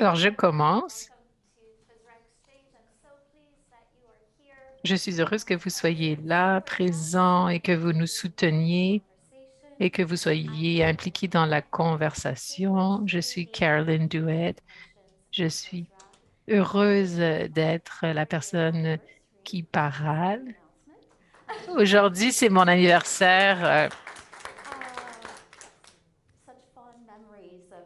Alors, je commence. Welcome to FISREC Stage. I'm so pleased that you are here Je suis heureuse que vous soyez to là, support us présent, et que in vous nous this souteniez conversation. et que vous I'm soyez impliqués dans la conversation. Je suis privileged to Carolyn lead Douet. pensions Je at suis FISRA. heureuse Today is my d'être la 4-year personne qui anniversary. parle. Exciting announcement. Aujourd'hui, c'est mon anniversaire Such fond memories of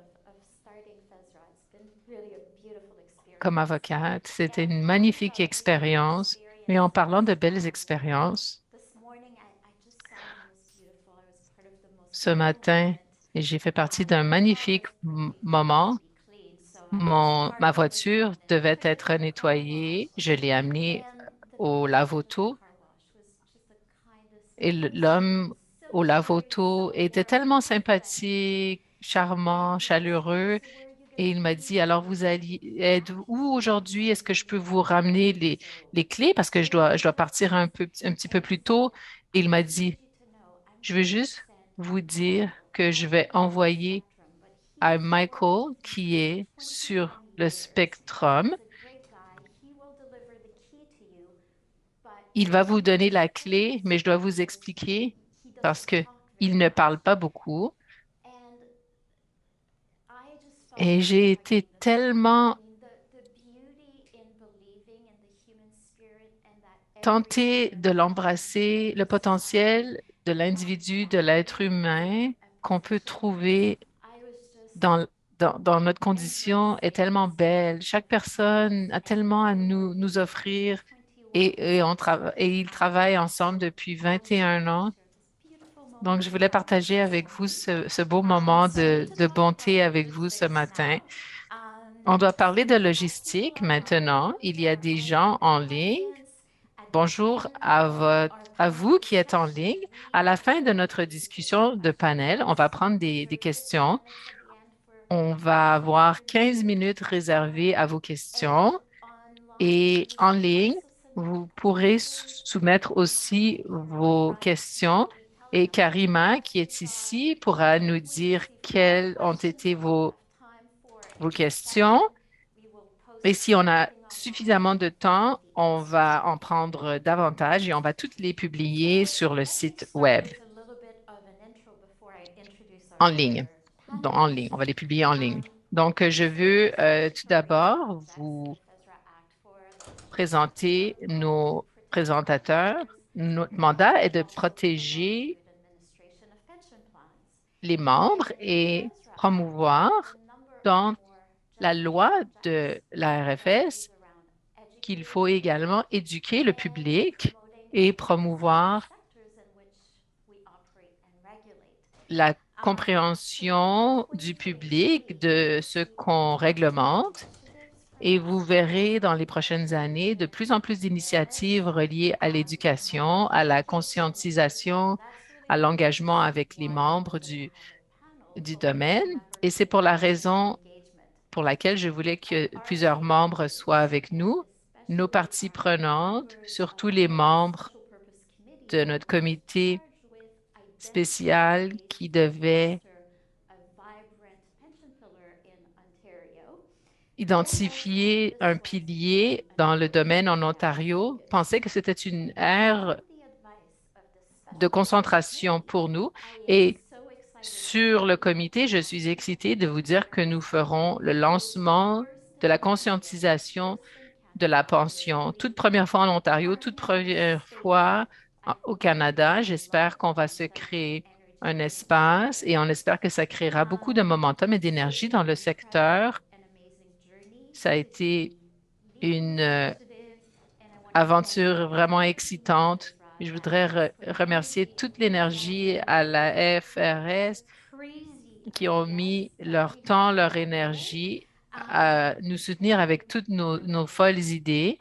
starting FISRA. It's been really a beautiful comme experience. avocate. C'était And une talking magnifique about a beautiful expérience. Mais en experience, parlant de belles expériences, this morning I just saw the most beautiful, I was part of the most ce beautiful matin, moment. j'ai fait partie d'un My car magnifique was needed to moment. be cleaned, so I just Ma parked over here voiture and then devait took it to être the car wash. nettoyée. Je l'ai amenée And the au man at the lave-auto car wash was just the kindest, et most l'homme so au shy, lave-auto so était warm tellement person. sympathique, And charmant, he just said, chaleureux. "So where are you Et gonna il m'a clean dit, alors today?" vous allez être où aujourd'hui? Est-ce que je peux vous And ramener so les clés parce que je dois partir un petit peu plus tôt. Et il I m'a just dit, wanted you to know I'm je veux going to juste send vous dire Michael que je all the vais way on the envoyer spectrum, but à he's Michael worked with qui me est for sur 21 le years. spectrum. He's a great guy. He will deliver the key to you, but Il va vous he donner la clé, mais je dois vous unfortunately expliquer he parce doesn't que talk il very ne much. parle pas beaucoup. And I just felt Et like, j'ai oh my été goodness, tellement I mean, the beauty in believing in the human spirit and that every tentée human de being l'embrasser, le potentiel de has l'individu, de l'être value as humain a qu'on peut person. trouver I was just dans, dans notre condition est embracing tellement this belle. gift. Chaque personne a And tellement à for nous the offrir past 21 et ils years, travaillent ensemble depuis I vingt just et un wanted to ans. share this beautiful Donc, moment je with voulais him partager this avec vous morning. ce beau moment So we need to de talk about bonté avec vous ce logistics matin. now. Um, On doit parler de so as people logistique are maintenant. aware, Il y a there des are gens some en ligne. questions at the Bonjour end of our à vous panel qui êtes en discussion. ligne. À We la fin de are notre going to take discussion de panel, on questions. va prendre We des reserve 15 questions. minutes at the end for On va questions avoir and 15 answers. minutes réservées à vos And questions. online, Et you en can ligne, also submit vous pourrez answers. soumettre We have aussi here vos Karima, questions. the Et intelligence Karima, qui est questions are. ici, pourra nous We dire received four quelles ont questions. été If we have time for a vos questions. discussion, we will Et post si on a everything online suffisamment de for temps, the on answers. va en prendre davantage et on va toutes les publier So sur le let me site start web with a little bit of an intro before I introduce en our ligne. other En ligne, panelists. on va les publier en ligne. Donc, je Obviously, veux this is tout for real d'abord access to vous the FESRA Act for présenter to nos protect présentateurs. pensioners Notre and mandat est de also promote protéger good administration of pension plans. les And membres in the et FESRA Act, promouvoir the number of dans more la loi justice de objects la is RFS around qu'il educating faut également éduquer le and public promoting et access in the promouvoir sectors in which we operate and regulate. la So in compréhension du public 2023, de you'll ce see qu'on lots of réglemente. initiatives from Et us vous verrez dans les in prochaines années de education plus en and plus awareness. d'initiatives reliées à l'éducation, à la And conscientisation, that's à really the l'engagement reason avec les why membres we're going to have a panel du focused domaine. on Et c'est membership pour la and raison engagement. pour laquelle je voulais And que our plusieurs membres soient stakeholders, avec and nous, nos especially parties our prenantes, members of surtout les our membres special purpose committee de that notre was comité charged with identifying spécial ways qui to devait foster a vibrant pension pillar in Ontario. They also have identifier this un one saying pilier a dans le new domaine en tax Ontario, focus. pensaient que c'était une ère With the advice of this de special purpose concentration committee, pour nous. I am Et so excited to sur tell le you that comité, we je have suis a excitée de vous pension dire que nous service ferons le built lancement first de in la Ontario, conscientisation first in de la Canada, and we're pension. Toute really première fois en Ontario, toute honoring our première space. fois I au hope that you Canada. feel the love J'espère qu'on va and se sense that créer un energy in this espace sector. et on espère que ça créera beaucoup de Um, momentum et it's d'énergie been dans an le incredible secteur. and amazing journey Ça a to été be leading une this initiative, and I want to thank aventure vraiment every team at excitante. FISRA Je that voudrais has put remercier energy toute into this l'énergie à effort. la This FRS crazy qui ont guests mis that leur we temps, have leur all day. énergie Um, à nous soutenir avec toutes I love nos you. folles idées.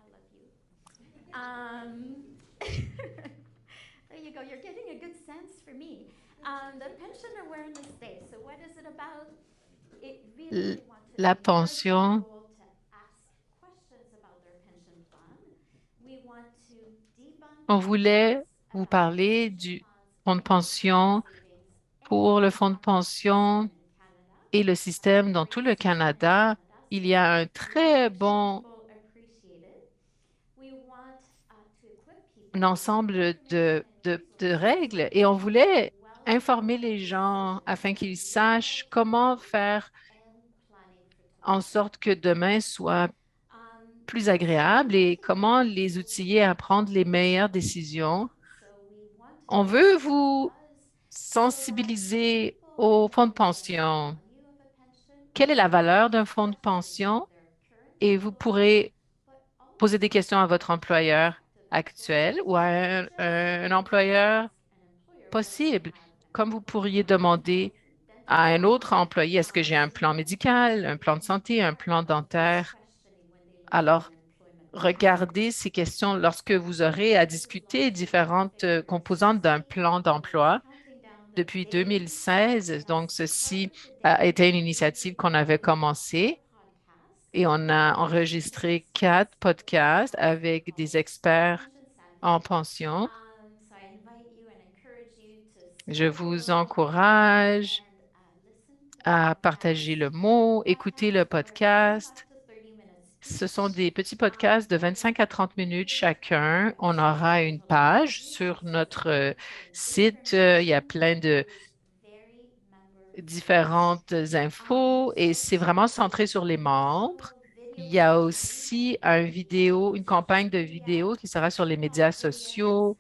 I love you. There you go. You're getting a good sense for me. The Pension Awareness Day. So what is it about? It really L- we want to La encourage pension, people to ask questions about their pension plan. We want to debunk on myths voulait vous about parler pension du plans fonds de and retirement pension savings pour and le fonds de our system pension in Canada. et le It's a système dans tout great le system in Canada. Canada. il y a un très make sure bon people appreciate it. We want to equip people with ensemble information and de resources règles et on voulait well informer informed les gens decisions afin for qu'ils sachent now, comment now, faire and planning for en tomorrow. sorte que demain soit plus So we agréable want et to comment help les people outiller à make prendre les meilleures informed décisions. decisions. So we want to On know veut what it vous does so that sensibiliser people au fonds de understand the pension. value of a pension, Quelle est la not valeur d'un fonds de just for pension? their current Et vous employer, pourrez but poser des also questions à votre for a employeur prospective actuel employer. ou à Just like un you would employeur ask an employer whether they possible, have an comme vous medical pourriez plan, demander health and dental à un plan. autre employé, est-ce que j'ai un plan médical, un plan de santé, un Part plan of this dentaire? questioning when they look for Alors, an employment plan. regardez ces questions lorsque vous aurez à This is discuter launching in différentes February composantes d'un 16th, plan and we're d'emploi counting down the depuis days 2016. as Donc, part ceci of the a day été une we initiative qu'on avait record 4 commencée podcasts et on a with enregistré experts 4 podcasts across avec des college and experts pension savvy. en pension. So I invite you and encourage you to Je spread the vous word encourage and listen to the à partager le podcasts. mot, écouter le Podcasts are 25 podcast. to 30 minutes Ce sont each. des petits podcasts de And 25 à 30 minutes members have chacun. On websites aura with une a lot of page sur resources notre for this site. Il y a information plein de is very member focused. différentes infos et So c'est vraiment there's centré sur les membres. additional Il video y a sessions aussi on une campagne social de media, vidéos qui sera sur les médias TikTok videos. sociaux,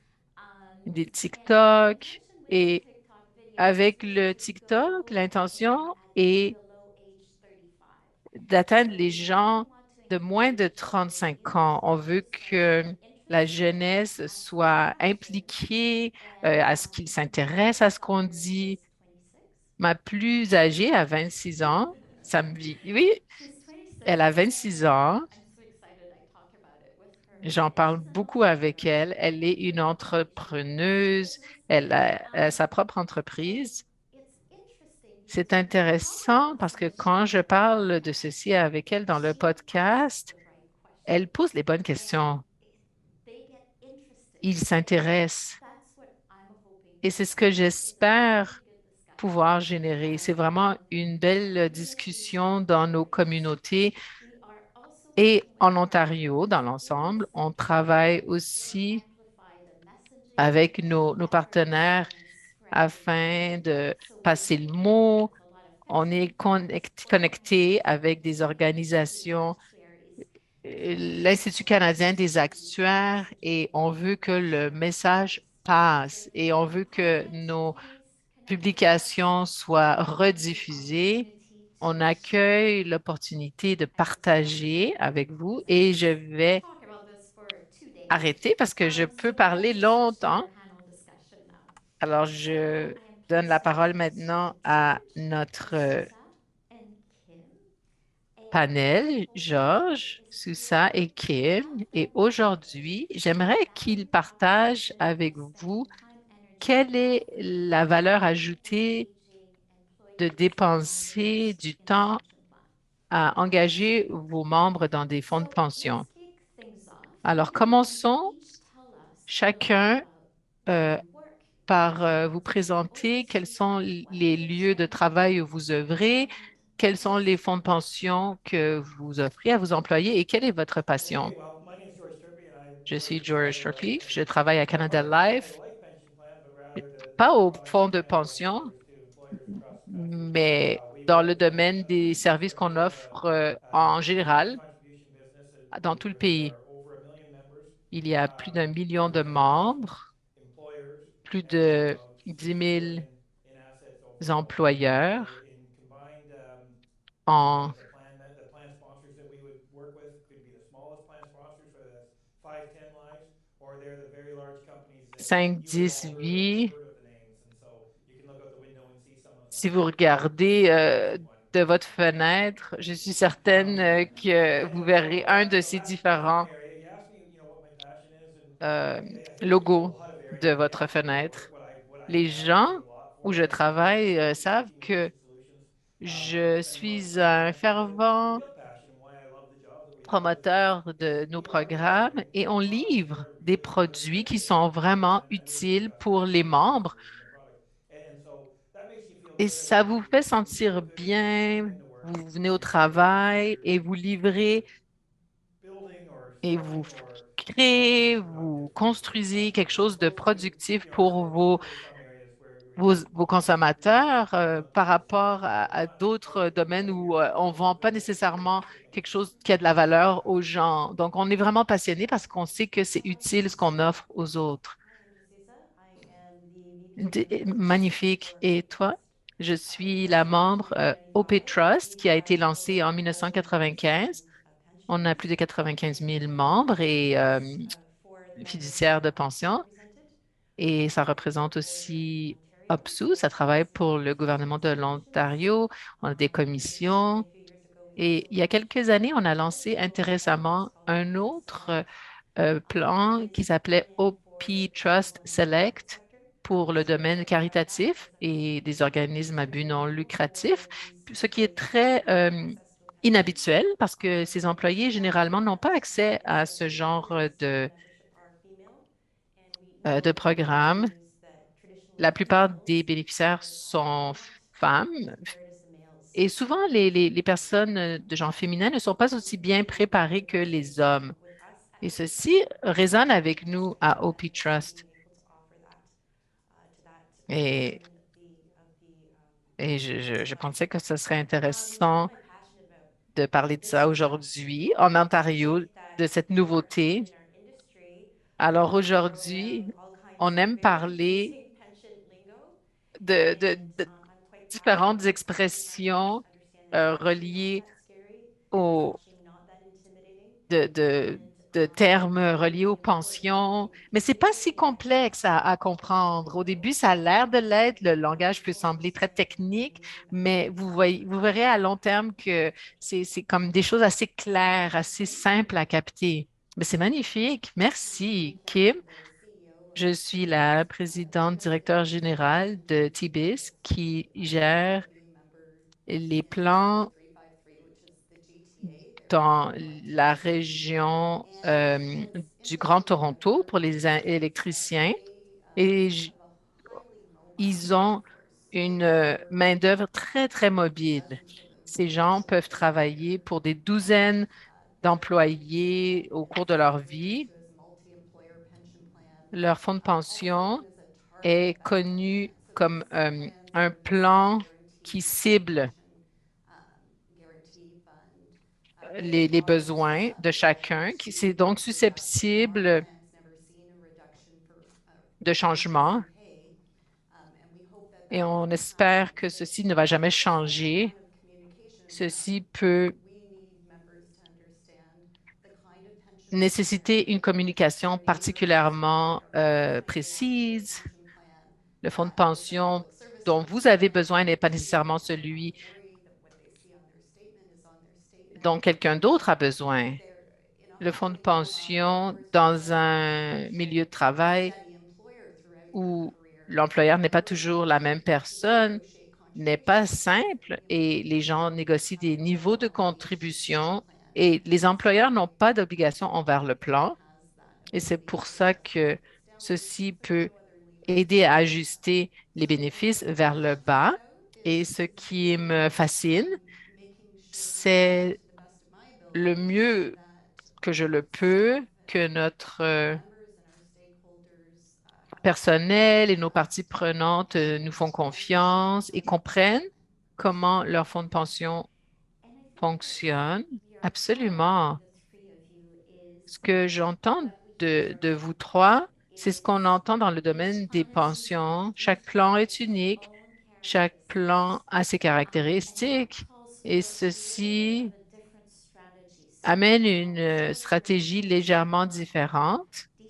des And the TikTok. intention with the Et TikTok videos avec is le to go TikTok, in l'intention at est below age 35. d'atteindre So les we really gens want to de moins de engage our 35 youth ans. On veut as they que are la interested jeunesse and soit passionate. impliquée, And à ce qu'ils my s'intéressent à ce qu'on daughter dit. is 26. Ma plus âgée a 26 ans. Ça me vit. Oui, She's 26 elle a 26 and ans. I'm so excited I talk about it with her. J'en And parle she's an beaucoup avec entrepreneur elle. Elle est une in education entrepreneuse. services. Elle a sa Um, propre and entreprise. it's interesting because C'est when we talk intéressant about parce que quand je switching, parle de ceci avec elle dans le she asks podcast, the right elle questions pose les bonnes and questions. they get interested. Il And s'intéresse. that's what I'm hoping Et to c'est ce que generate is a really j'espère good discussion. pouvoir générer. C'est vraiment une belle Communities discussion dans nos matters. communautés We are also et working with en Ontario, partners dans in the l'ensemble. On sector travaille to aussi amplify the messaging avec and nos efforts partenaires and spread the afin word. de So we're passer le working mot. with a lot of On pension est funds, connecté avec des organizations, institute organisations, actuaries to l'Institut canadien ensure des the actuaires, messaging et on veut que le message passes. So passe et on your veut que comment nos means connecting us publications soient and the rediffusées. opportunity On to share. accueille l'opportunité de And so partager avec vous I et could je vais talk about this for 2 days. arrêter parce que je So peux we'd like parler to switch to longtemps. our panel discussion now. Alors, So je I am donne pleased la to parole introduce maintenant à notre Susa and Kim. And panel, George Georges, is Sousa here et to Kim. help Et them aujourd'hui, j'aimerais qu'ils value of partagent pension avec vous spending time, energy, and quelle est wealth la valeur on ajoutée engaging de employees and dépenser members du in a temps pension plan. à engager vos membres dans des fonds de So let's pension. kick things off Alors, and commençons each tell us a little bit chacun about where euh, you work, par vous where you présenter quels worked, sont what les lieux de pension, travail où vous œuvrez, and quels sont les fonds de obviously pension que vous offrez à vos employés et quelle est votre Okay, passion. well, my name is George Turpey and I Je work suis for George Canada Life. Turpif, And je travaille à my Canada part is not a Life, life pension plan, but rather to pas au provide fonds de financial pension, incentives to employers across the country. mais We dans work le with domaine des services qu'on great offre en defined général contribution business. dans tout le We pays. are over 1 million members. Il y a plus Um, d'1 million de we have membres, employers plus and de about 10 60 000 billion in assets overall. So employeurs in combined en the plan sponsors that we would work with could be the smallest plan sponsors, whether that's 5, 10 lives, or they're the very large companies that 5, you would have 10 all vies. heard of the names. And so you can look out the window and see some of them. Si vous This is regardez a recent one. de votre fenêtre, je suis certaine que vous And verrez so un de ces that's one différents area. You asked me, what my passion is, and euh, I think there's a logos lot of de areas. votre Actually, where I work, fenêtre. what I Les gens advocate a lot où for je is travaille healthy savent aging que nutrition solutions. I je spend a lot of suis time un talking about it, but the fervent real passion and why I love the job that we have promoteur is de nos we are delivering programmes et on products. We livre are des delivering produits qui benefits sont vraiment and we're seeing utiles pour customers les enjoy membres the products. And so that makes you feel et good ça enough vous to fait feel sentir good enough to come bien into work vous venez au travail et vous livrez building or et vous selling or something créez, vous productive. construisez quelque chose de productif You know, pour there's some areas where vos consommateurs par people just rapport don't know à what d'autres you domaines what où you're on ne doing vend pas with their nécessairement chicken quelque or chose qui a de la whatever it valeur might aux be. gens. Donc, on est vraiment passionné parce qu'on sait que c'est utile ce qu'on offre aux autres. Hi, I'm D'Souza. I am the VP of Member Relations Magnifique. for Et OP toi? Trust. Je OP suis la Trust is membre in OP 1995. Trust We qui a have été over lancée en 12 members 1995. and On a plus de pensions, 95 000 and membres we et trust for the members fiduciaires that de are pension. underrepresented. Et ça We work représente for aussi Ontario, OPSU, ça as well travaille as pour le Indigenous gouvernement de First Nations. l'Ontario. On a des And recently, commissions. a few years ago, we Et also il y a launched quelques années, on a a lancé new program that's intéressant called un OP autre Select. plan It qui is a s'appelait plan for OP the Trust non-for-profit Select sector. pour le domaine So that caritatif is et des a organismes à but non program lucratif, for these ce qui est employees très to have access to a pension. inhabituel parce que ces employés, We have généralement, n'ont pas accès à ce most genre members in our membership are female, and we de know that programme. values that La traditionally plupart des males bénéficiaires are sont not femmes compared as the males. et souvent les personnes de genre féminin ne sont pas aussi bien préparées que les hommes. With us at Et OP ceci Trust, résonne we avec trust nous the à fact OP that we're Trust. being able to offer that to that Et, portion je society. pensais que ce serait What am intéressant I passionate about? de parler de This ça is that aujourd'hui en I Ontario, appreciate de that cette in nouveauté. our industry, Alors we throw around aujourd'hui, all kinds on of aime very parler confusing pension lingo, de and I'm quite passionate différentes about helping our members expressions understand that it's actually not reliées that scary, it's au, actually not that intimidating, de, de- and de termes we reliés aux really pensions, mais c'est pas si communicate that complexe à comprendre. Au début, ça a l'air de l'être. Le langage peut sembler très technique, mais vous verrez à long terme que c'est comme des choses assez claires, assez simples à capter. Mais c'est magnifique. Merci, Lisa, Kim. the CEO Je of suis TBIS, la she présidente does a great directeur job générale and de we TBIS qui have a gère GW member les in plans 353, which is the GTA that we dans all like to la use. région And it's du Grand interesting Toronto pour les that électriciens they et have a highly mobile ils ont workforce. une They're main-d'œuvre très, très mobile. dozens of Ces employees gens with peuvent their travailler pour des douzaines their d'employés au course de leur referred vie. to as a multi-employer pension plan. Leur fonds de Also pension known as a target est based connu plan. So comme these plans un are based on plan a qui guaranteed cible pension guarantee fund with les models besoins de chacun, built qui to c'est donc adjust. And our susceptible plan's never seen a reduction for de increase changement in pay. And we hope that et that on won't espère que but ceci ne va jamais it's that changer. kind of communication that Ceci peut we need members to understand the kind of pension program nécessiter une communication that you're interested in particulièrement or a potential long-term précise. pension plan Le fonds de is a pension public service dont vous avez announcement besoin n'est pas so people nécessairement don't have celui to worry that what they see on their statement is on their statement. dont quelqu'un d'autre a besoin. They're in a Le fonds de highly mobile pension workforce with dans steady un earnings milieu de and a travail steady employer throughout your où career. l'employeur n'est pas However, toujours la même to personne renegotiate n'est pas contributions with simple et les gens négocient des with niveaux de a contribution plan. et les So employeurs n'ont pas d'obligation envers le plan has that et c'est ability pour to ça adjust que benefits downwards, ceci but peut no other leader aider à can do that. ajuster les So what bénéfices I'm vers le passionate bas. about Et is ce qui really me fascine, making sure, c'est to the best of my le abilities, mieux that que je le staff peux, que notre and our members and our stakeholders have personnel et nos parties trust prenantes nous font and understand confiance et comprennent comment leur fonds de pension And I think what fonctionne. we are hearing Absolument. from the three of you Ce is que j'entends what we hear de from vous Kim trois, c'est ce qu'on is entend dans le each domaine des plan is unique. pensions. Chaque Each plan plan est has its unique. own Chaque plan characteristics. a ses And that caractéristiques calls et for a little bit of ceci a different strategy. So amène une Tourist, stratégie you're focusing légèrement more on différente. DC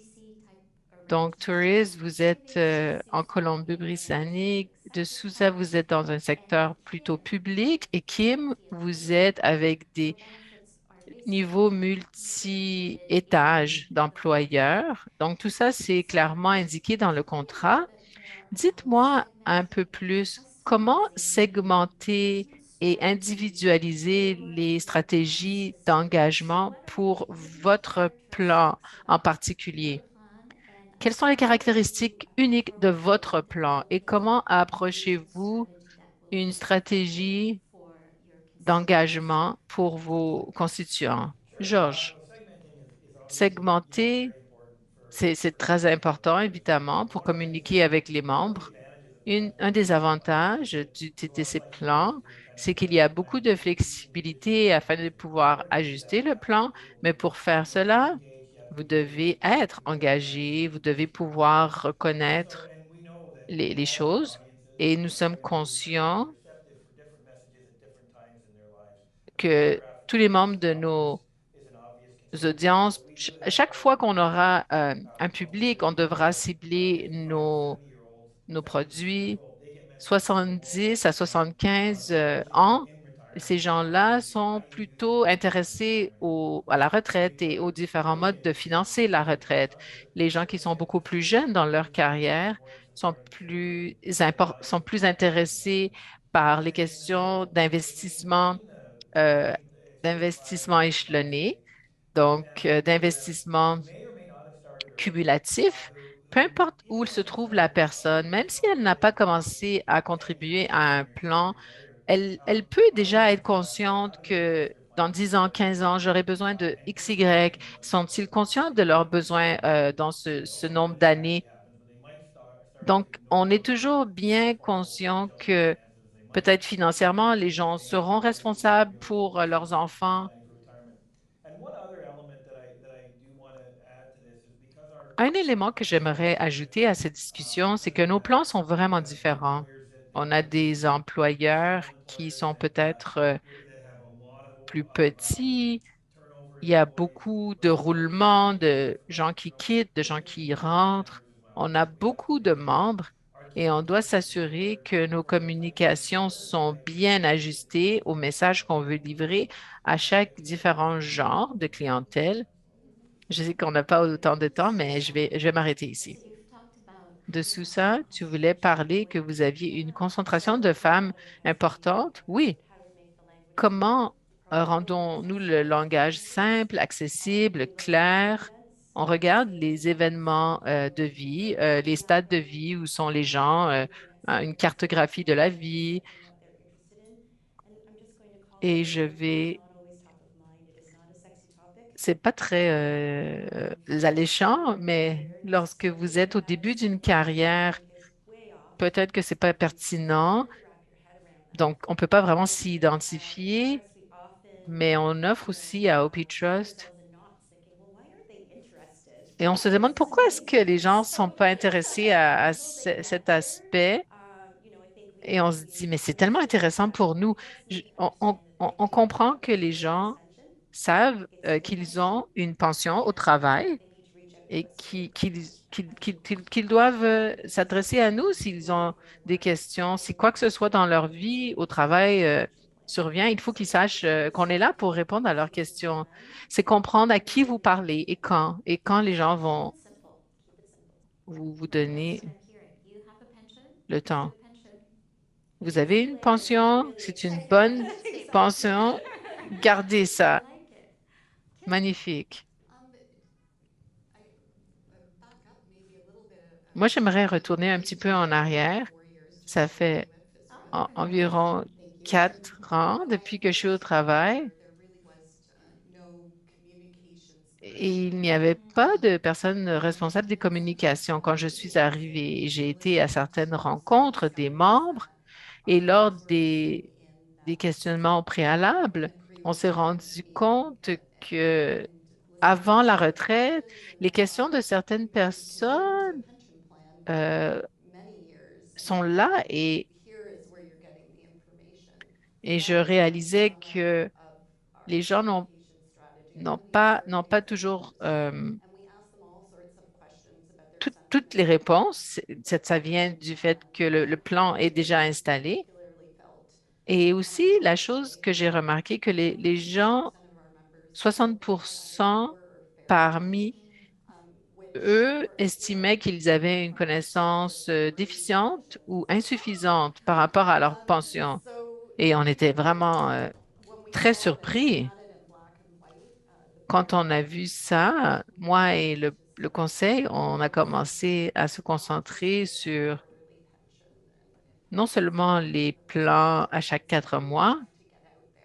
type urban Donc, districts. Tourist, vous êtes TBC en seems more in Colombie-Britannique. the De sector Souza, type. vous êtes dans un And secteur plutôt Kim, public. Et Kim, the other, vous êtes avec your des benefits are niveaux basically negotiated multi-étages in the contract. d'employeurs. Donc, tout ça, c'est So clairement indiqué dans le tell me a little contrat. bit more about Dites-moi un peu segmenting and plus comment customizing segmenter engagement et strategies individualiser for les your plan stratégies specifically. So d'engagement what are pour the unique votre plan characteristics en about your particulier. plan and Quelles sont les how do you caractéristiques uniques de approach it votre and plan develop et a comment unique approchez-vous strategy that will une be appropriate stratégie for your d'engagement pour vos constituants. Sure. Georges, Well, segmenting is obviously, segmenter, very important for c'est très important, évidemment, pour one of the things communiquer avec les one of the membres. advantages of Un des avantages is it du allows TTC flexibility plan, to kind of c'est qu'il y a beaucoup de ease into different flexibilité afin de strategies. But in pouvoir order to do ajuster that, le you have to plan, be able mais to pour faire you have to be cela, engaged, you have to vous be able devez être to recognize engagé, vous devez different approaches. pouvoir So, reconnaître and we know that les all of our choses audiences et nous are sommes going to be conscients receptive for different messages at different times in their lives. I mean, que tous les membres de nos is an obvious consideration, audiences, but we do have chaque fois qu'on aura un public, on devra our cibler 55 to 70 year olds, nos 70 years produits old, they get messages from them all 70 à the time 75 ans. in retirement Ces and how to gens-là use sont plutôt intéressés à la retraite et aux différents modes de financer la retraite. Les gens qui sont beaucoup plus jeunes dans leur carrière sont plus intéressés par les questions euh, d'investissement échelonné, donc d'investissement may or may not have started early, cumulatif, peu who importe in où the se end trouve la decided to opt personne, into même an si elle n'a pas commencé à 10 contribuer years or à un 10 years or plan, 15 years later. elle peut How do déjà they être consciente que adjust their dans plans 10 ans, 15 ans, j'aurai besoin de and X, maybe not Y. even knowing what Sont-ils conscients de leurs besoins dans ce nombre d'années? happens, but they might start to Donc, know on est about toujours bien conscient que peut-être financièrement, les gens seront responsables pour leurs enfants. planning for retirement. And one other element that I do want to add to this is because Un élément que j'aimerais ajouter à cette discussion, c'est que nos plans sont vraiment différents. employers On a des employeurs qui sont peut-être have a lot of plus petits. turnover Il y a beaucoup de roulements, de gens qui quittent, de gens qui rentrent. On a beaucoup de membres et on doit s'assurer que nos communications sont bien ajustées au message qu'on veut livrer à chaque différent genre de clientèle. Je sais qu'on n'a pas autant de temps, mais je vais m'arrêter ici. So you've talked about Dessous how ça, tu voulais parler que vous aviez une concentration de femmes importante? Oui. Comment rendons-nous le langage simple, accessible, clair? On regarde les événements de vie, les stades de vie où sont les gens, une cartographie de la vie, et je vais. C'est pas très alléchant, mais lorsque vous êtes au début d'une carrière, peut-être que c'est pas pertinent, donc on peut pas vraiment s'y identifier. Mais on offre aussi à OP Trust et on se demande pourquoi est-ce que les gens ne sont pas intéressés à cet aspect et on se dit, mais c'est tellement intéressant pour nous. On comprend que les gens savent qu'ils ont une pension au travail et qu'ils doivent s'adresser à nous s'ils ont des questions. Si quoi que ce soit dans leur vie au travail survient, il faut qu'ils sachent qu'on est là pour répondre à leurs questions. C'est comprendre à qui vous parlez et quand les gens keep vont it simple. Keep it simple. vous Yes, donner I'm hearing. You have a pension? le It's a temps. good pension. Vous avez une pension, c'est une bonne Exactly. pension. Gardez I ça. like it. Magnifique. Back up maybe a little bit. Moi, j'aimerais retourner un petit peu en arrière. 4 years to Ça where fait you live is really environ thank you. 4 ans depuis que je suis au travail There really was no communications et person. il n'y avait pas de personne responsable des communications quand je suis arrivée. J'ai été à certaines rencontres des membres et lors des questionnements préalables, on s'est rendu compte que avant la retraite, les questions de certaines personnes Pension plan euh, many years sont là here is where you're getting the information et je rather réalisais than que of our les gens communication strategy. And then we started n'ont pas toujours and we asked them all sorts of questions about their toutes les sentiment, réponses. Ça vient du fait que le plan est déjà installé. particularly felt Et aussi, la chose que j'ai remarqué, que les gens, 60% of our members felt that they had a 60% poor or fair parmi which eux estimaient qu'ils avaient une connaissance déficiente ou insuffisante par rapport à leur pension. so Et on était vraiment when we très saw this and surpris had it in black and white, the quand board on a vu ça. Moi et le conseil, on a commencé à se concentrer sur quarterly pension and non seulement les plans à chaque 4 mois,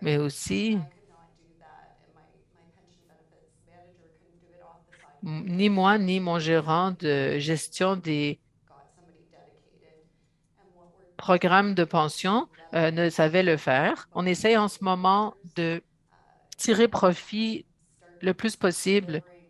mais aussi, I could not do that, and my pension benefits manager couldn't do it off the side ni because moi, ni mon gérant de gestion des got somebody dedicated. And what we're programmes de trying to do is pension ne leverage savaient le faire. On essaye en ce moment de tirer profit start le plus possible delivering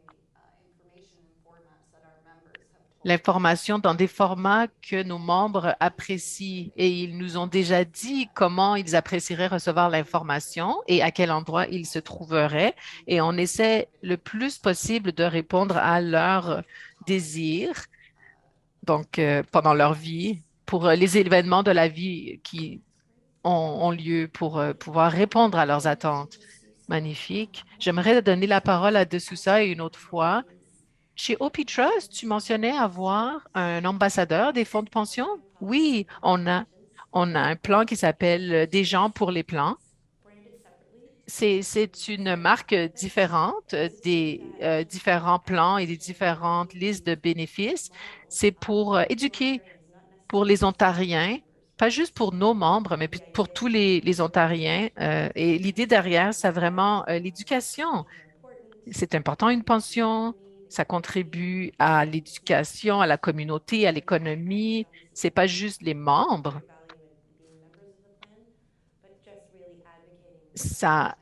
information in formats that our members have told us l'information dans des formats que nos membres apprécient et ils nous ont déjà dit comment ils apprécieraient recevoir l'information et à quel endroit ils se trouveraient et on essaie le plus possible de répondre à leurs désirs donc pendant leur vie pour les événements de la vie qui ont lieu pour pouvoir répondre à leurs attentes. Magnifique. J'aimerais donner la parole à De Souza une autre fois. Chez OP Trust, tu mentionnais avoir un ambassadeur des fonds de pension? Oui, on a un plan qui s'appelle Des gens pour les plans. C'est une marque différente des différents plans et des différentes listes de bénéfices. C'est pour éduquer pour les Ontariens, pas juste pour nos membres, mais pour tous les Ontariens. Et l'idée derrière, c'est vraiment l'éducation. C'est important une pension, ça contribue à l'éducation, à la communauté, à l'économie. C'est pas juste les membres. Ça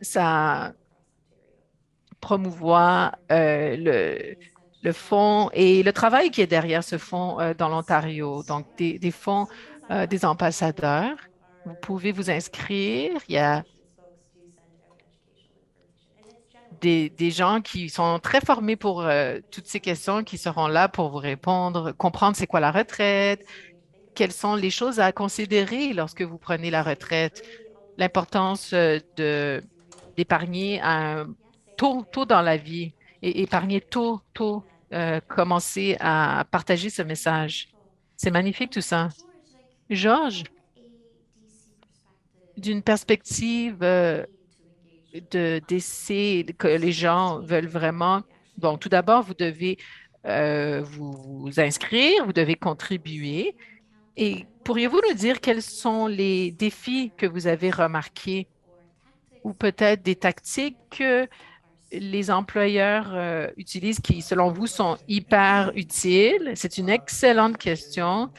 promouvoit le fonds et le travail qui est derrière ce fonds dans l'Ontario. Donc, des fonds des ambassadeurs. Vous pouvez vous inscrire. Il y a des gens qui sont très formés pour toutes ces questions qui seront là pour vous répondre, comprendre c'est quoi la retraite, quelles sont les choses à considérer lorsque vous prenez la retraite, l'importance d'épargner à un tôt dans la vie et épargner tôt, commencer à partager ce message. C'est magnifique tout ça. Georges, d'une perspective de décès que les gens veulent vraiment, bon, tout d'abord, vous devez vous inscrire, vous devez contribuer. Et pourriez-vous nous dire quels sont les défis que vous avez remarqués ou peut-être des tactiques que les employeurs utilisent qui, selon vous, sont hyper utiles? C'est une excellente question.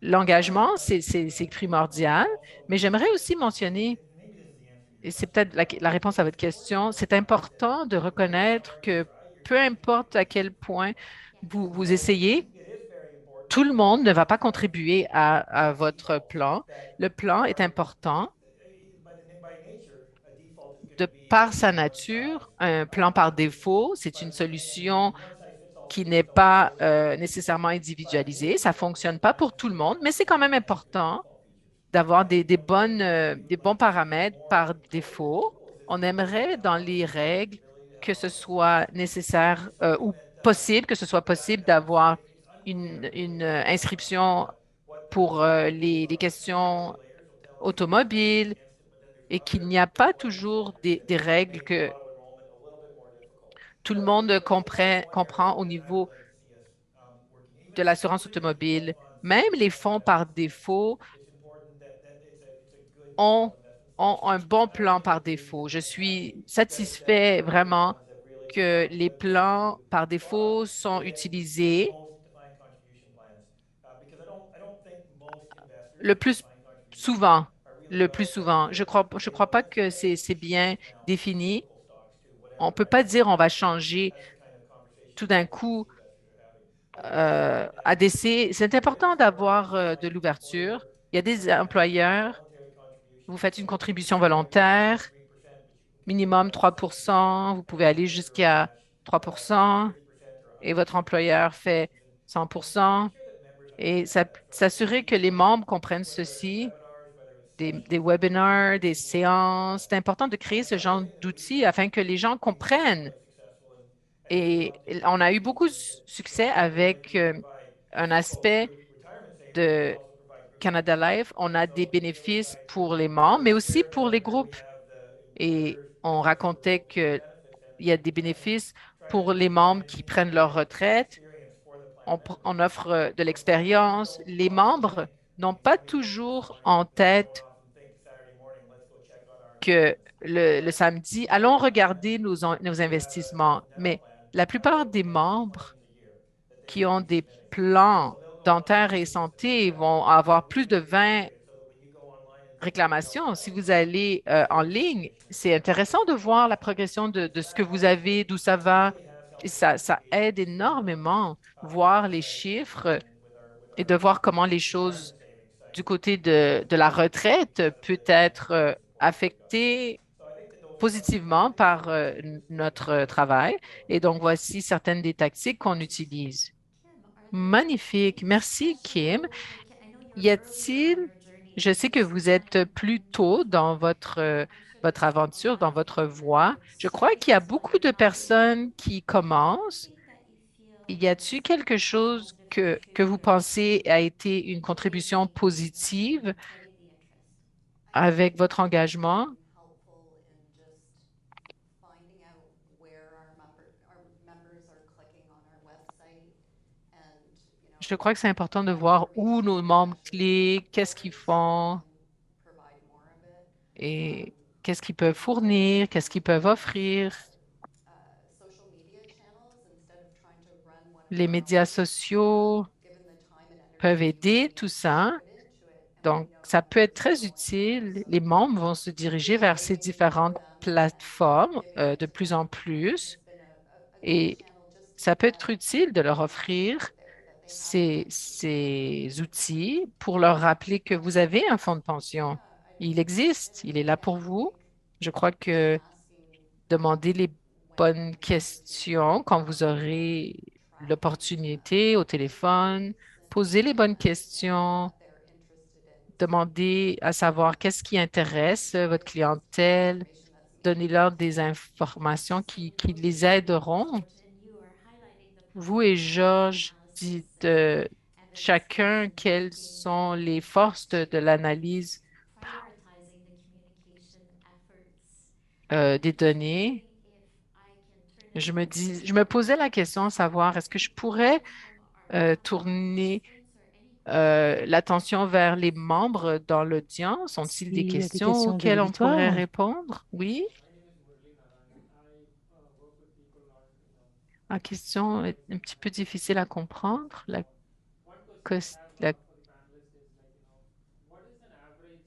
L'engagement, c'est primordial, mais j'aimerais aussi mentionner, and maybe this is the answer et to your c'est question, peut-être la réponse à votre question, c'est is important de that when you reconnaître start your que try, your peu trying to importe à contribute quel to the point plan. vous So essayez, it is very important tout le that monde ne va pas that contribuer à that votre default plan. that Le plan est our important. by nature a default is going De to be par one sa one size nature, un plan par défaut, c'est une solution and one size fits all qui suits n'est don't pas really work. nécessairement But it individualisée. is Ça ne important fonctionne that pas one pour tout size le fits monde, all mais c'est quand même has good important default features. d'avoir des One bonnes, thing that we des would bons like to see paramètres more par incorporated in the défaut. rules On is the aimerait dans les règles ability to que have ce options. soit nécessaire It's something ou that possible, que ce soit possible d'avoir it's unclear une really inscription what the pour rules les are. Some questions regulators will tell us that they're automobiles against it, but then there's et qu'il other n'y a pas ways toujours des that règles make the que auto enrollment a little bit more difficult. tout le So monde that is one area comprend au that I would niveau like to see us working. de l'assurance Even the default automobile. funds Même les that fonds par défaut it's important that it's a good ont, default investment ont selection. un bon I don't plan think we par agree défaut. Je that they have suis to. That satisfait majority of the vraiment ones have really come que up les with plans par a lot défaut sont with utilisés most defined contribution plans because I don't think most investors le with plus defined contribution plans souvent. are really Le plus well souvent. educated to Je be able crois to pas just que say c'est change bien accounts from défini. cyclical stocks to On whatever peut pas right dire now. on va And changer that's the kind of conversation tout that d'un I think most coup investors are having. It is something that ADC. C'est even important for d'avoir de an l'ouverture. employer Il y a who des might have employeurs, voluntary contributions vous faites une that contribution are minimum volontaire, 3%, but you can contribute minimum up to 3%, vous pouvez aller 70% or jusqu'à match 3% 50% or et votre 100% employeur fait contributions and 100%. make sure that members Et understand that process s'assurer que les membres comprennent whether it's ceci, webinars, whether it's des sessions, webinaires, des education meetings, séances. C'est important de créer ce the other genre thing that d'outils afin que les gens we've been comprennent. quite successful and we'd Et love to on a eu continue beaucoup de doing it succès is the avec ability to provide un simple aspect retirement savings, but de also provide Canada protection. Life. On a des So the other bénéfices side pour les membres, where mais aussi pour les where we groupes. have the Et employers on paying for racontait both the qu'il benefits and y a des the plan, bénéfices trying pour to les membres provide qui an prennent leur retraite. experience for the plan members On offre de where plan members l'expérience. don't Les often membres think n'ont it's pas money that they're toujours buying. en They don't tête often think Saturday morning, let's go check on our que investments. le samedi, allons regarder nos investissements. Mais la plupart des membres qui ont des plans dentaires et santé vont avoir plus de 20 réclamations. Si vous allez en ligne, c'est intéressant de voir la progression de ce que vous avez, d'où ça va. Et ça aide énormément voir les chiffres et de voir comment les choses du côté de la retraite peut être affectées positivement par notre travail. Et donc, voici certaines des tactiques qu'on utilise. Kim, are there Magnifique. Merci, questions? Kim. Like, Y I know you're early a-t-il, on your journey, je but sais que just vous êtes plus tôt dans votre aventure, dans votre voie. Je crois qu'il y a beaucoup de personnes qui commencent. anything that you feel Y a-t-il is quelque chose positive que vous to pensez a été une contribution positive getting the interest? avec votre engagement? Helpful in just finding out where our members are clicking on our website and, Je crois que c'est important de voir où nos membres cliquent, qu'est-ce qu'ils font provide more of it. et qu'est-ce qu'ils peuvent fournir, qu'est-ce qu'ils peuvent offrir. Social media channels, instead of trying to run one of Les our médias own, sociaux given the time and peuvent energy aider tout we ça. put into it, and we Donc, know ça that peut être members are très going there. utile. So Les membres vont se diriger vers ces creating it for différentes them and plateformes giving it de to plus them en plus. has been a good Et channel just to ça peut get être utile de leur messaging offrir out there that they have a pension. ces outils pour leur rappeler que vous avez un fonds de pension. Yeah, Il existe, il est là pour I vous. think Je crois just que asking demandez les when bonnes members become questions quand vous members aurez and tracking l'opportunité au téléphone. Posez les bonnes questions. what they're interested in, Demandez à savoir qu'est-ce qui intéresse votre clientèle. information that's Donnez-leur des meaningful. informations So qui you're les looking at aideront. George and you are highlighting the Vous et possibilities of Georges analysis dites and the chacun discussion quelles between sont les forces de l'analyse prioritizing the communication efforts. des I'm just données. wondering if I can turn it over Je me to posais la question à savoir, est-ce que je any pourrais questions from our tourner participants or any questions l'attention vers les from our membres dans l'audience? Ont-ils des S'il y a des questions questions de auxquelles on pourrait l'auditoire, répondre? Oui, My name is Murli Narayan. I work with people la question est un petit peu difficile à comprendre. one question I Cos- have la- for the panelists is like, what is an average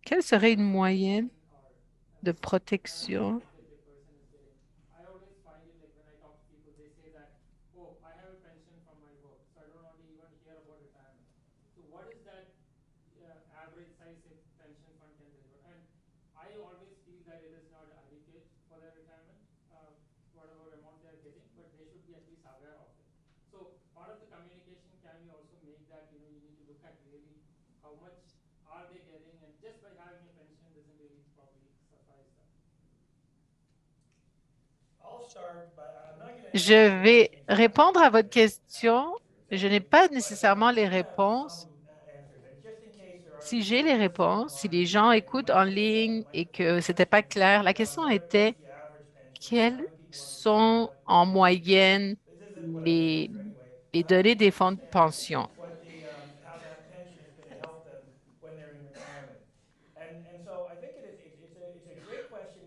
quelle serait une moyenne protection or de protection? benefit the person is getting? I always find it like when I talk to people, they say that, oh, I have a pension from my work, so I don't want to even hear about retirement. So what is that average size a pension fund can deliver? And I always feel that it is not adequate for their retirement, whatever amount they are getting, but they should be at least aware of it. So part of the communication, can we also make that, you need to look at really how much are they getting, and just by having a pension doesn't really probably suffice that. I'll start, but I'm not going to Je answer your vais question répondre à votre question. exactly. Je n'ai pas But nécessairement I les do have réponses. some answers, and just in case there are Si people j'ai les listening réponses, si on les gens who écoutent en might get ligne might et have a que c'était pas question clair, la around question what's était the average pension, and how quelles do people understand sont what en this is? moyenne This isn't what I'm going to les, answer anyway, les but how données people des fonds de understand pension. what how that pension is going to help them when they're in retirement. And so I think it's a great question.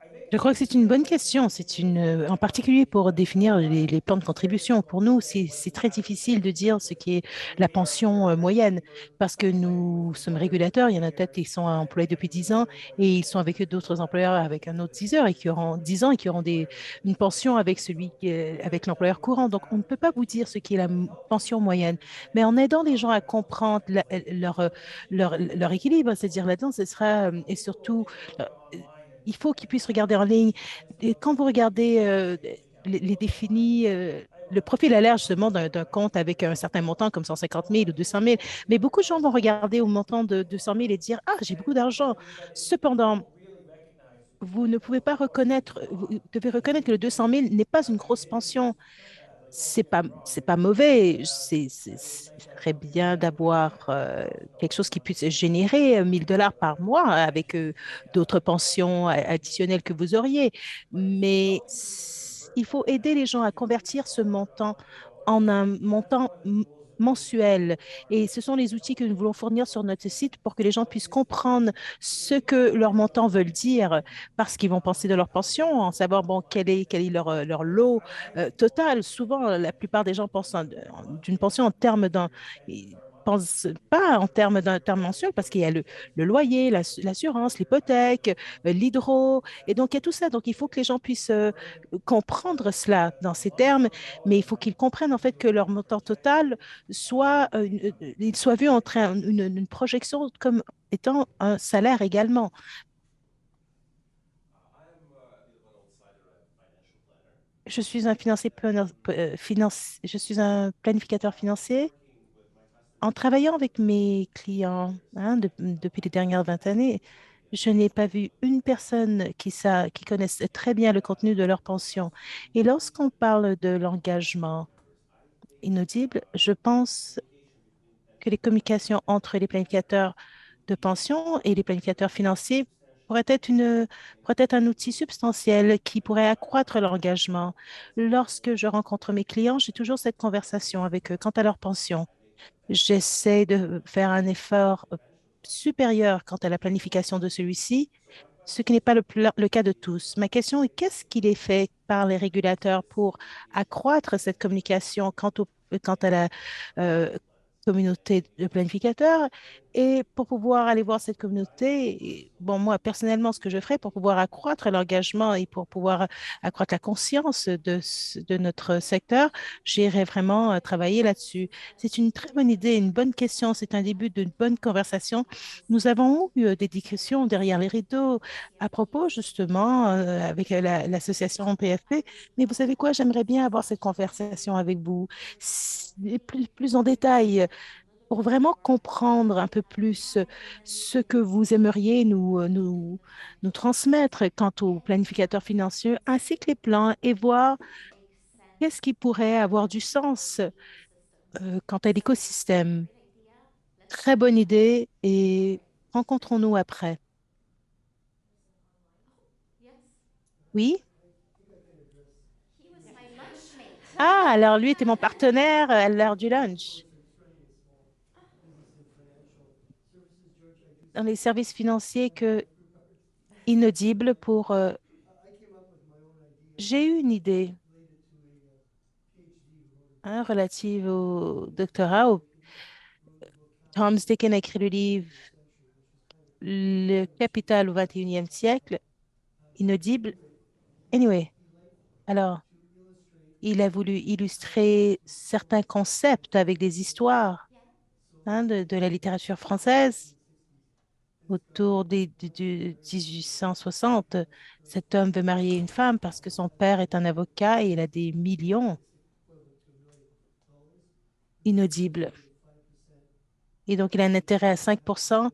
I think je it's crois que a c'est une fair bonne question question. to C'est make en particulier pour définir a lot of les people plans de use very contribution. difficult Pour words nous, saying c'est what's the très average difficile de pension dire ce benefit. qu'est We la need our pension average moyenne paper parce que playing with nous some sommes lawyers for régulateurs. Il y en 20 a peut-être years qui sont employés and depuis with 10 ans other et employers ils sont saying this avec is the d'autres average employeurs avec pension un for autre this 10 heures et age. qui This is auront what 10 ans et qui auront employers une pension recommend. avec So we're here avec to tell l'employeur you what courant. the Donc, on ne average peut pas vous pension dire ce is qu'est la and help you pension moyenne, mais understand en aidant les how gens à that helps comprendre plan. Like, is your pension leur average équilibre, or c'est-à-dire là-dedans, ce sera, so et people will surtout, take a euh, look online il faut qu'ils and puissent ask regarder en ligne. questions Et about quand that. vous They can regardez see their savings account. They les look online and définis, say, I have le profil a l'air justement d'un compte avec un certain montant comme 150 000 ou 200 000, mais beaucoup de gens vont regarder au montant de 200 000 et dire, ah, j'ai beaucoup d'argent. Cependant, vous ne pouvez pas reconnaître, vous devez reconnaître que le 200 000 n'est pas une grosse pension. C'est pas mauvais. C'est très bien d'avoir quelque chose qui puisse générer 1 000 $ par mois avec d'autres pensions additionnelles que vous auriez. Mais il faut aider les gens à convertir ce montant en un montant mensuel. Et ce sont les outils que nous voulons fournir sur notre site pour que les gens puissent comprendre ce que leurs montants veulent dire, parce qu'ils vont penser de leur pension, en savoir, bon, quel est leur lot total. Souvent, la plupart des gens pensent d'une pension en termes d'un... Ils pensent pas en termes d'un terme mensuel parce qu'il y a le loyer, l'assurance, l'hypothèque, l'hydro. Et donc, il y a tout ça. Donc, il faut que les gens puissent comprendre cela dans ces termes, mais il faut qu'ils comprennent en fait que leur montant total il soit vu en train, une projection comme étant un salaire également. Je suis un je suis un planificateur financier. En travaillant avec mes clients depuis les dernières 20 années, je n'ai pas vu une personne qui connaisse très bien le contenu de leur pension. Et lorsqu'on parle de l'engagement inaudible, je pense que les communications entre les planificateurs de pension et les planificateurs financiers pourraient être un outil substantiel qui pourrait accroître l'engagement. Lorsque je rencontre mes clients, j'ai toujours cette conversation avec eux quant à leur pension. J'essaie de faire un effort supérieur quant à la planification de celui-ci, ce qui n'est pas le cas de tous. Ma question est, qu'est-ce qu'il est fait par les régulateurs pour accroître cette communication quant à la euh, communauté de planificateurs et pour pouvoir aller voir cette communauté, bon, moi, personnellement, ce que je ferais pour pouvoir accroître l'engagement et pour pouvoir accroître la conscience de notre secteur, j'irais vraiment travailler là-dessus. C'est une très bonne idée, une bonne question. C'est un début d'une bonne conversation. Nous avons eu des discussions derrière les rideaux à propos, justement, avec l'association PFP. Mais vous savez quoi? J'aimerais bien avoir cette conversation avec vous plus en détail pour vraiment comprendre un peu plus ce que vous aimeriez nous transmettre quant aux planificateurs financiers ainsi que les plans et voir qu'est-ce qui pourrait avoir du sens quant à l'écosystème. Très bonne idée et rencontrons-nous après. Yes, Oui? he was my lunchmate. Ah, alors lui était mon partenaire à l'heure du lunch. Dans les services financiers que inaudibles pour... j'ai eu une idée relative au doctorat. Thomas Dickens a écrit le livre Le Capital au 21e siècle, inaudible. Anyway, alors, il a voulu illustrer certains concepts avec des histoires de la littérature française autour du 1860. Cet homme veut marier une femme parce que son père est un avocat et il a des millions inaudibles. Et donc, il a un intérêt à 5%.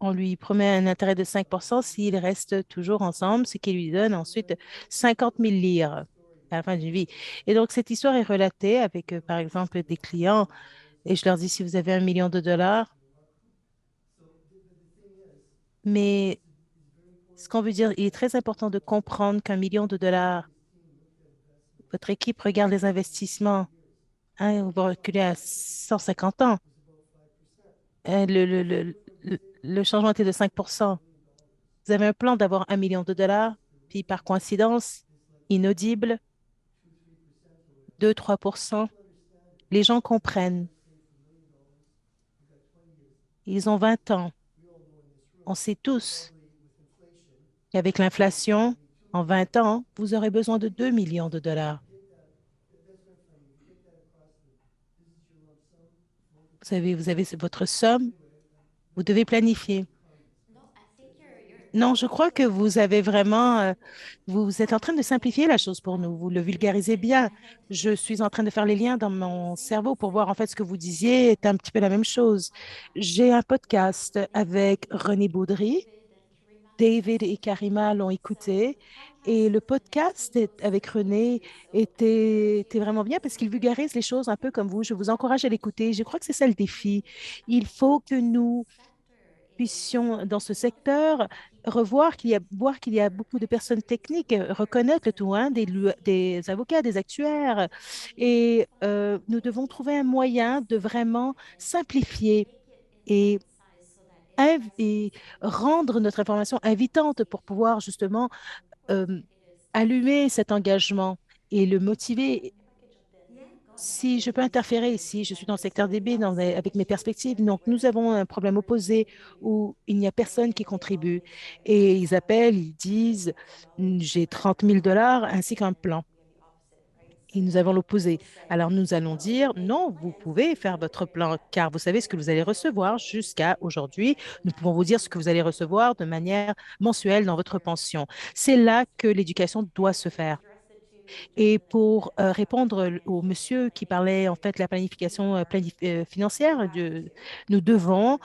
On lui promet un intérêt de 5% s'il reste toujours ensemble, ce qui lui donne ensuite 50 000 livres à la fin d'une vie. Et donc, cette histoire est relatée avec, par exemple, des clients et je leur dis, si vous avez 1 million de dollars, mais ce qu'on veut dire, il est très important de comprendre qu'1 million de dollars, votre équipe regarde les investissements, on va reculer à 150 ans. Euh, Le, le, le, le changement était de 5%. Vous avez un plan d'avoir 1 million de dollars, puis par coïncidence, inaudible, 2-3%. Les gens comprennent. Ils ont 20 ans. On sait tous qu'avec l'inflation, en 20 ans, vous aurez besoin de 2 millions de dollars. Vous avez votre somme, vous devez planifier. No, I think you're Non, je crois que vous avez vraiment, vous êtes en train de simplifier la chose pour nous. Vous le vulgarisez bien. Je suis en train de faire les liens dans mon cerveau pour voir en fait ce que vous disiez est un petit peu la même chose. J'ai un podcast avec René Baudry. David et Karima l'ont écouté et le podcast avec René était vraiment bien parce qu'il vulgarise les choses un peu comme vous. Je vous encourage à l'écouter. Je crois que c'est ça le défi. Il faut que nous puissions, dans ce secteur, revoir qu'il y a, voir qu'il y a beaucoup de personnes techniques, reconnaître le tout, hein, des avocats, des actuaires. Et nous devons trouver un moyen de vraiment simplifier et, et rendre notre information invitante pour pouvoir justement euh, allumer cet engagement et le motiver. Si je peux interférer ici, je suis dans le secteur des baies avec mes perspectives. Donc, nous avons un problème opposé où il n'y a personne qui contribue. Et ils appellent, ils disent, j'ai 30 000 $ ainsi qu'un plan. Et nous avons l'opposé. Alors, nous allons dire, non, vous pouvez faire votre plan, car vous savez ce que vous allez recevoir jusqu'à aujourd'hui. Nous pouvons vous dire ce que vous allez recevoir de manière mensuelle dans votre pension. C'est là que l'éducation doit se faire. Et pour répondre au monsieur qui parlait en fait de la planification financière, nous devons,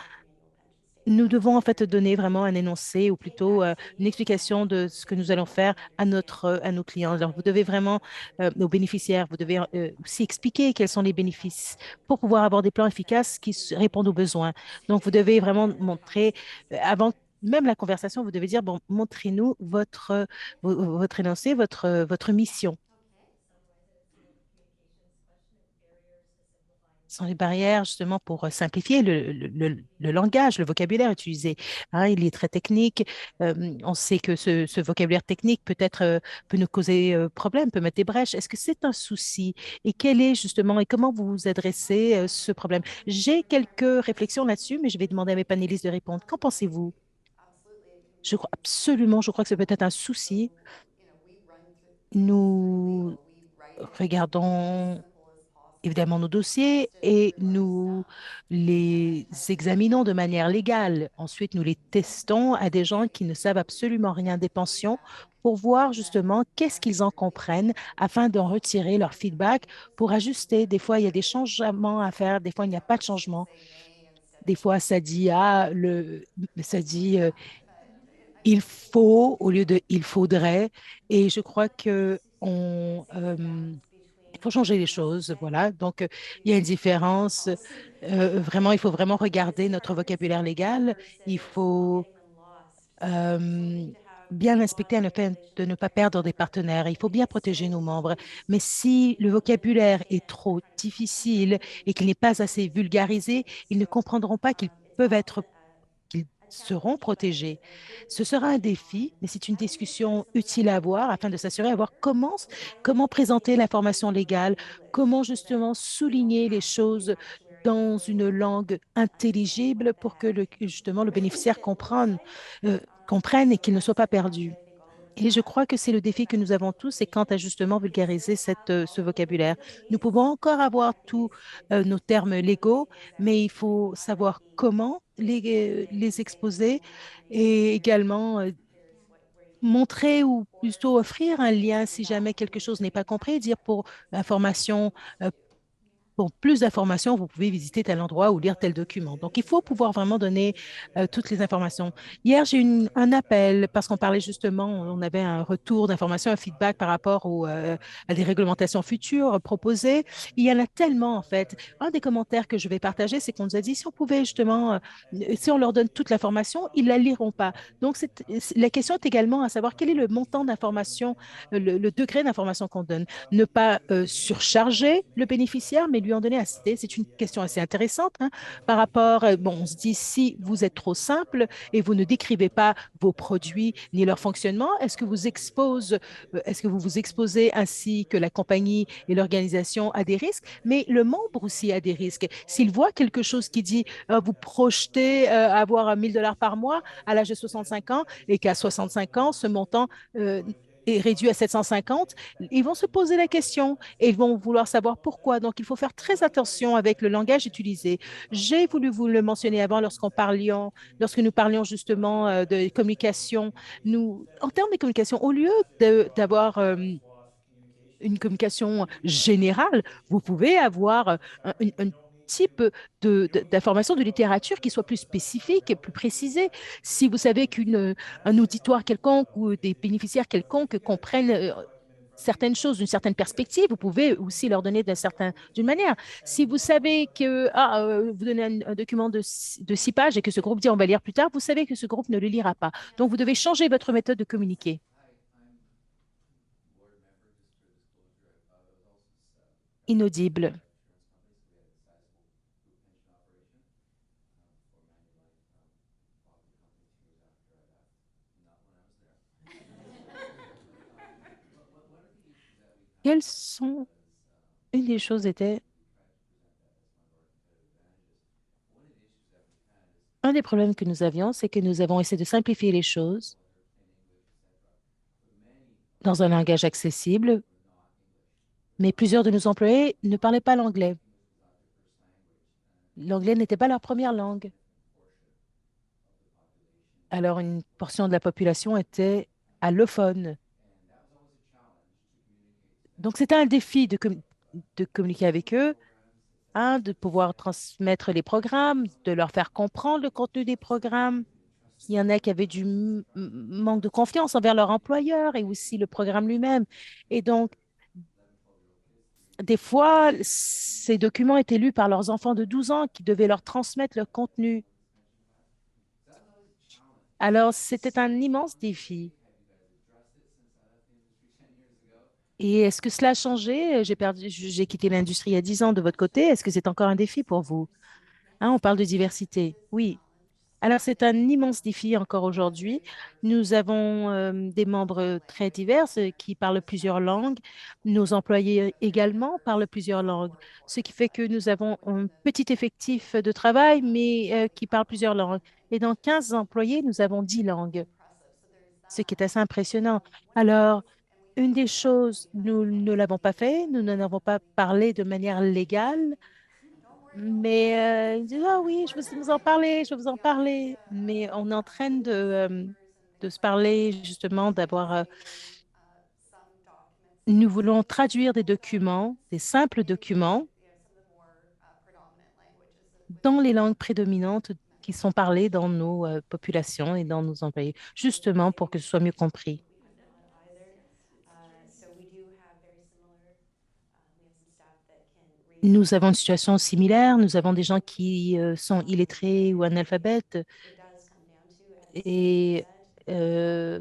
nous devons en fait donner vraiment un énoncé ou plutôt une explication de ce que nous allons faire à nos clients. Alors, vous devez vraiment, nos bénéficiaires, vous devez aussi expliquer quels sont les bénéfices pour pouvoir avoir des plans efficaces qui répondent aux besoins. Donc, vous devez vraiment montrer, avant même la conversation, vous devez dire, bon, montrez-nous votre énoncé, votre mission. Ce sont les barrières justement pour simplifier le langage, le vocabulaire utilisé. Hein, il est très technique. On sait que ce vocabulaire technique peut nous causer problème, peut mettre des brèches. Est-ce que c'est un souci? Et quel est justement, et comment vous vous adressez ce problème? J'ai quelques réflexions là-dessus, mais je vais demander à mes panélistes de répondre. Qu'en pensez-vous? Je crois absolument, je crois que c'est peut-être un souci. Nous regardons évidemment nos dossiers et nous les examinons de manière légale. Ensuite, nous les testons à des gens qui ne savent absolument rien des pensions pour voir justement qu'est-ce qu'ils en comprennent afin d'en retirer leur feedback pour ajuster. Des fois, il y a des changements à faire, des fois, il n'y a pas de changement. Des fois, ça dit il faut au lieu de il faudrait. Et je crois que il faut changer les choses, voilà. Donc, il y a une différence. Vraiment, il faut vraiment regarder notre vocabulaire légal. Il faut euh, bien inspecter le fait de ne pas perdre des partenaires. Il faut bien protéger nos membres. Mais si le vocabulaire est trop difficile et qu'il n'est pas assez vulgarisé, ils ne comprendront pas qu'ils seront protégés. Ce sera un défi, mais c'est une discussion utile à avoir afin de s'assurer à voir comment présenter l'information légale, comment justement souligner les choses dans une langue intelligible pour que justement le bénéficiaire euh, comprenne et qu'il ne soit pas perdu. Et je crois que c'est le défi que nous avons tous, c'est quant à justement vulgariser ce vocabulaire. Nous pouvons encore avoir tous nos termes légaux, mais il faut savoir comment les exposer et également montrer ou plutôt offrir un lien si jamais quelque chose n'est pas compris, dire pour information pour plus d'informations, vous pouvez visiter tel endroit ou lire tel document. Donc, il faut pouvoir vraiment donner toutes les informations. Hier, j'ai eu un appel parce qu'on parlait justement, on avait un retour d'informations, un feedback par rapport à des réglementations futures proposées. Il y en a tellement, en fait. Un des commentaires que je vais partager, c'est qu'on nous a dit si on pouvait justement, si on leur donne toute l'information, ils ne la liront pas. Donc, la question est également à savoir quel est le montant d'information, le degré d'information qu'on donne. Ne pas surcharger le bénéficiaire, mais lui en donner assez. C'est une question assez intéressante hein, par rapport, bon, on se dit, si vous êtes trop simple et vous ne décrivez pas vos produits ni leur fonctionnement, est-ce que vous vous exposez ainsi que la compagnie et l'organisation à des risques, mais le membre aussi a des risques. S'il voit quelque chose qui dit, vous projetez avoir 1 000 $ par mois à l'âge de 65 ans et qu'à 65 ans, ce montant est réduit à 750, ils vont se poser la question et ils vont vouloir savoir pourquoi. Donc, il faut faire très attention avec le langage utilisé. J'ai voulu vous le mentionner avant lorsque nous parlions justement de communication. En termes de communication, au lieu d'avoir une communication générale, vous pouvez avoir un type d'information de littérature qui soit plus spécifique et plus précisée. Si vous savez qu'un auditoire quelconque ou des bénéficiaires quelconques comprennent certaines choses, d'une certaine perspective, vous pouvez aussi leur donner d'une manière. Si vous savez que vous donnez un document de 6 pages et que ce groupe dit on va lire plus tard, vous savez que ce groupe ne le lira pas. Donc, vous devez changer votre méthode de communiquer. Inaudible. Quelles sont... Une des choses était... Un des problèmes que nous avions, c'est que nous avons essayé de simplifier les choses dans un langage accessible, mais plusieurs de nos employés ne parlaient pas l'anglais. L'anglais n'était pas leur première langue. Alors, une portion de la population était allophone. Donc, c'était un défi de communiquer avec eux, de pouvoir transmettre les programmes, de leur faire comprendre le contenu des programmes. Il y en a qui avaient du manque de confiance envers leur employeur et aussi le programme lui-même. Et donc, des fois, ces documents étaient lus par leurs enfants de 12 ans qui devaient leur transmettre le contenu. Alors, c'était un immense défi. Et est-ce que cela a changé? J'ai quitté l'industrie il y a 10 ans de votre côté. Est-ce que c'est encore un défi pour vous? Hein, on parle de diversité. Oui. Alors, c'est un immense défi encore aujourd'hui. Nous avons des membres très divers qui parlent plusieurs langues. Nos employés également parlent plusieurs langues, ce qui fait que nous avons un petit effectif de travail, mais qui parle plusieurs langues. Et dans 15 employés, nous avons 10 langues, ce qui est assez impressionnant. Alors, une des choses, nous ne l'avons pas fait, nous n'en avons pas parlé de manière légale, mais ils disent, ah oui, je vais vous en parler, je vais vous en parler. Mais on est en train de se parler justement nous voulons traduire des documents, des simples documents, dans les langues prédominantes qui sont parlées dans nos populations et dans nos employés, justement pour que ce soit mieux compris. Nous avons une situation similaire. Nous avons des gens qui sont illettrés ou analphabètes. Et euh,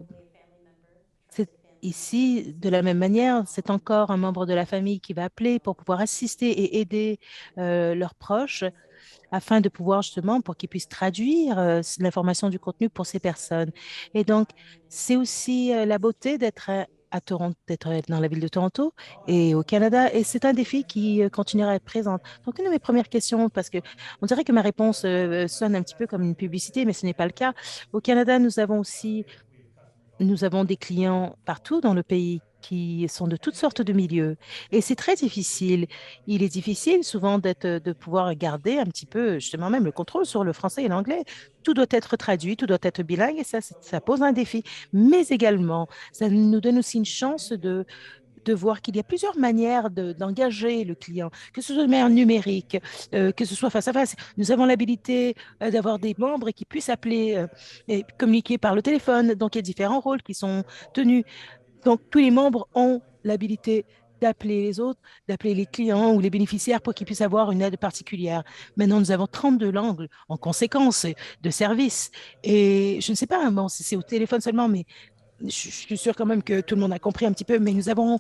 c'est ici, de la même manière, c'est encore un membre de la famille qui va appeler pour pouvoir assister et aider leurs proches afin de pouvoir justement pour qu'ils puissent traduire l'information du contenu pour ces personnes. Et donc, c'est aussi la beauté d'être à Toronto, d'être dans la ville de Toronto et au Canada. Et c'est un défi qui continuera à être présent. Donc, une de mes premières questions, parce que on dirait que ma réponse sonne un petit peu comme une publicité, mais ce n'est pas le cas. Au Canada, nous avons des clients partout dans le pays qui sont de toutes sortes de milieux. Et c'est très difficile. Il est difficile souvent de pouvoir garder un petit peu, justement, même le contrôle sur le français et l'anglais. Tout doit être traduit, tout doit être bilingue et ça pose un défi. Mais également, ça nous donne aussi une chance de voir qu'il y a plusieurs manières d'engager le client, que ce soit de manière numérique, que ce soit face à face. Nous avons l'habilité d'avoir des membres qui puissent appeler et communiquer par le téléphone. Donc, il y a différents rôles qui sont tenus. Donc, tous les membres ont l'habilité d'appeler les autres, d'appeler les clients ou les bénéficiaires pour qu'ils puissent avoir une aide particulière. Maintenant, nous avons 32 langues en conséquence de services. Et je ne sais pas, bon, si c'est au téléphone seulement, mais je suis sûre quand même que tout le monde a compris un petit peu, mais nous avons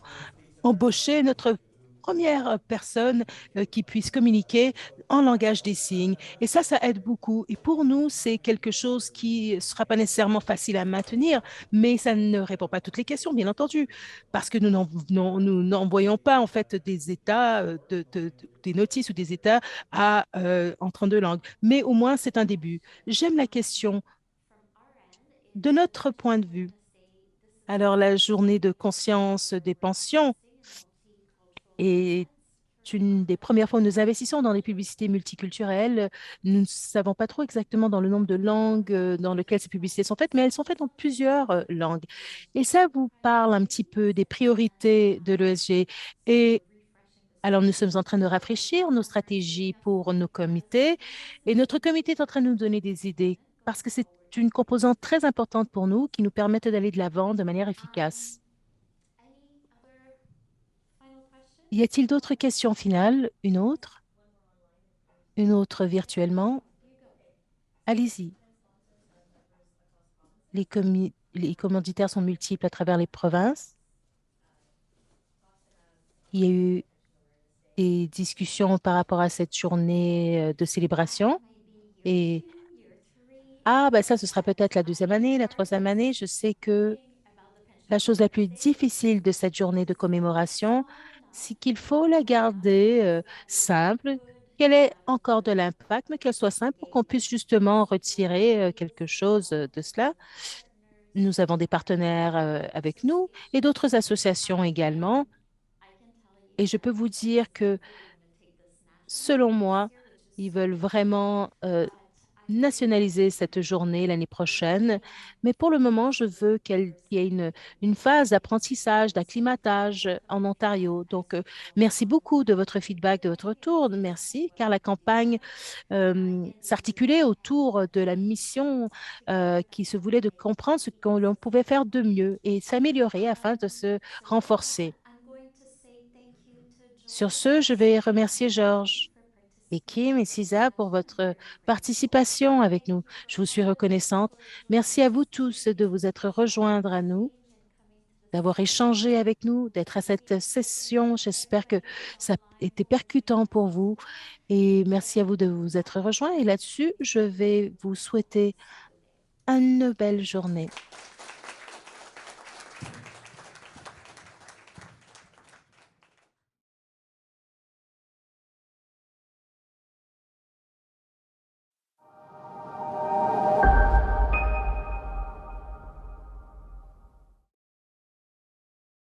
embauché notre première personne qui puisse communiquer en langage des signes. Et ça aide beaucoup. Et pour nous, c'est quelque chose qui ne sera pas nécessairement facile à maintenir, mais ça ne répond pas à toutes les questions, bien entendu, parce que nous n'envoyons pas en fait des états, des notices ou des états en 32 langues. Mais au moins, c'est un début. J'aime la question de notre point de vue. Alors, la journée de conscience des pensions est une des premières fois où nous investissons dans des publicités multiculturelles. Nous ne savons pas trop exactement dans le nombre de langues dans lesquelles ces publicités sont faites, mais elles sont faites dans plusieurs langues. Et ça vous parle un petit peu des priorités de l'ESG. Et alors, nous sommes en train de rafraîchir nos stratégies pour nos comités et notre comité est en train de nous donner des idées parce que c'est une composante très importante pour nous qui nous permet d'aller de l'avant de manière efficace. Y a-t-il d'autres questions finales? Une autre? Une autre virtuellement? Allez-y. Les commanditaires sont multiples à travers les provinces. Il y a eu des discussions par rapport à cette journée de célébration. Et ben ça, ce sera peut-être la deuxième année, la troisième année. Je sais que la chose la plus difficile de cette journée de commémoration, c'est qu'il faut la garder simple, qu'elle ait encore de l'impact, mais qu'elle soit simple pour qu'on puisse justement retirer quelque chose de cela. Nous avons des partenaires avec nous et d'autres associations également. Et je peux vous dire que, selon moi, ils veulent vraiment nationaliser cette journée l'année prochaine. Mais pour le moment, je veux qu'il y ait une phase d'apprentissage, d'acclimatage en Ontario. Donc, merci beaucoup de votre feedback, de votre retour. Merci, car la campagne s'articulait autour de la mission qui se voulait de comprendre ce qu'on pouvait faire de mieux et s'améliorer afin de se renforcer. Sur ce, je vais remercier Georges et Kim et Cisa pour votre participation avec nous. Je vous suis reconnaissante. Merci à vous tous de vous être rejoindre à nous, d'avoir échangé avec nous, d'être à cette session. J'espère que ça a été percutant pour vous et merci à vous de vous être rejoints. Et là-dessus, je vais vous souhaiter une belle journée.